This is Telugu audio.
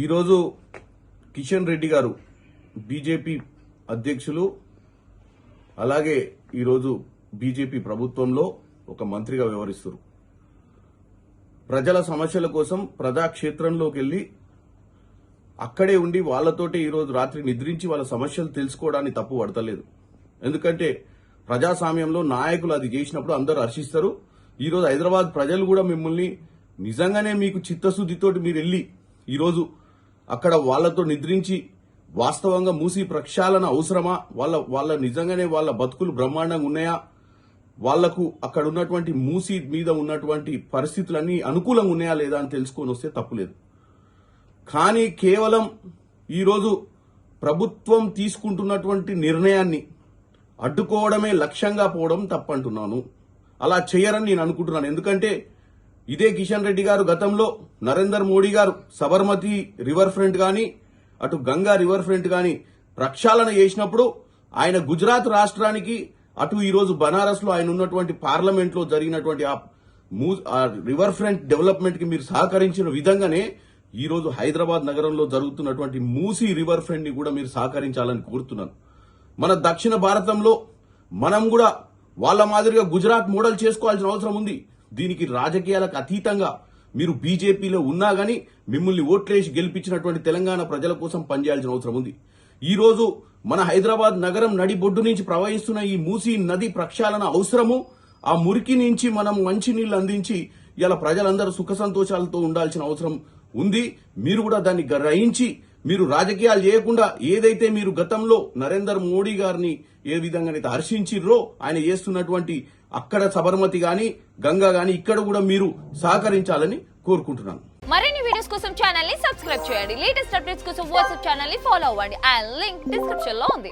ఈరోజు కిషన్ రెడ్డి గారు బీజేపీ అధ్యక్షులు, అలాగే ఈరోజు బీజేపీ ప్రభుత్వంలో ఒక మంత్రిగా వ్యవహరిస్తారు. ప్రజల సమస్యల కోసం ప్రజాక్షేత్రంలోకి వెళ్లి అక్కడే ఉండి వాళ్లతోటి ఈరోజు రాత్రి నిద్రించి వాళ్ళ సమస్యలు తెలుసుకోవడాన్ని తప్పు పడతలేదు. ఎందుకంటే ప్రజాస్వామ్యంలో నాయకులు అది చేసినప్పుడు అందరూ హర్షిస్తారు. ఈరోజు హైదరాబాద్ ప్రజలు కూడా మిమ్మల్ని నిజంగానే మీకు చిత్తశుద్దితోటి మీరు వెళ్లి ఈరోజు అక్కడ వాళ్లతో నిద్రించి వాస్తవంగా మూసి ప్రక్షాళన అవసరమా, వాళ్ళ నిజంగానే వాళ్ళ బతుకులు బ్రహ్మాండంగా ఉన్నాయా, వాళ్లకు అక్కడ ఉన్నటువంటి మూసి మీద ఉన్నటువంటి పరిస్థితులన్నీ అనుకూలంగా ఉన్నాయా లేదా అని తెలుసుకొని వస్తే తప్పులేదు. కానీ కేవలం ఈరోజు ప్రభుత్వం తీసుకుంటున్నటువంటి నిర్ణయాన్ని అడ్డుకోవడమే లక్ష్యంగా పోవడం తప్పంటున్నాను. అలా చేయరని నేను అనుకుంటున్నాను. ఎందుకంటే ఇదే కిషన్ రెడ్డి గారు గతంలో నరేందర్ మోడీ గారు సబర్మతి రివర్ ఫ్రంట్ గాని అటు గంగా రివర్ ఫ్రంట్ గాని ప్రక్షాళన చేసినప్పుడు ఆయన గుజరాత్ రాష్ట్రానికి అటు ఈరోజు బనారస్ లో ఆయన ఉన్నటువంటి పార్లమెంట్ లో జరిగినటువంటి ఆ రివర్ ఫ్రంట్ డెవలప్మెంట్ కి మీరు సహకరించిన విధంగానే ఈ రోజు హైదరాబాద్ నగరంలో జరుగుతున్నటువంటి మూసీ రివర్ ఫ్రంట్ ని కూడా మీరు సహకరించాలని కోరుతున్నాను. మన దక్షిణ భారతంలో మనం కూడా వాళ్ళ మాదిరిగా గుజరాత్ మోడల్ చేసుకోవాల్సిన అవసరం ఉంది. దీనికి రాజకీయాలకు అతీతంగా మీరు బీజేపీలో ఉన్నా గానీ మిమ్మల్ని ఓట్లేసి గెలిపించినటువంటి తెలంగాణ ప్రజల కోసం పనిచేయాల్సిన అవసరం ఉంది. ఈ రోజు మన హైదరాబాద్ నగరం నడిబొడ్డు నుంచి ప్రవహిస్తున్న ఈ మూసీ నది ప్రక్షాళన అవసరము. ఆ మురికి నుంచి మనం మంచినీళ్లు అందించి ఇలా ప్రజలందరూ సుఖ సంతోషాలతో ఉండాల్సిన అవసరం ఉంది. మీరు కూడా దాన్ని గ్రహించి మీరు రాజకీయాలు చేయకుండా ఏదైతే మీరు గతంలో నరేందర్ మోడీ గారిని ఏ విధంగానైతే హర్షించిర్రో ఆయన చేస్తున్నటువంటి అక్కడ సబర్మతి గాని గంగా గాని ఇక్కడ కూడా మీరు సహకరించాలని కోరుకుంటున్నాను. మరిన్ని వీడియోస్ కోసం ఛానల్ ని సబ్స్క్రైబ్ చేయండి. లేటెస్ట్ అప్డేట్స్ కోసం వాట్సాప్ ఛానల్ ని ఫాలో అవ్వండి. ఆ లింక్ డిస్క్రిప్షన్ లో ఉంది.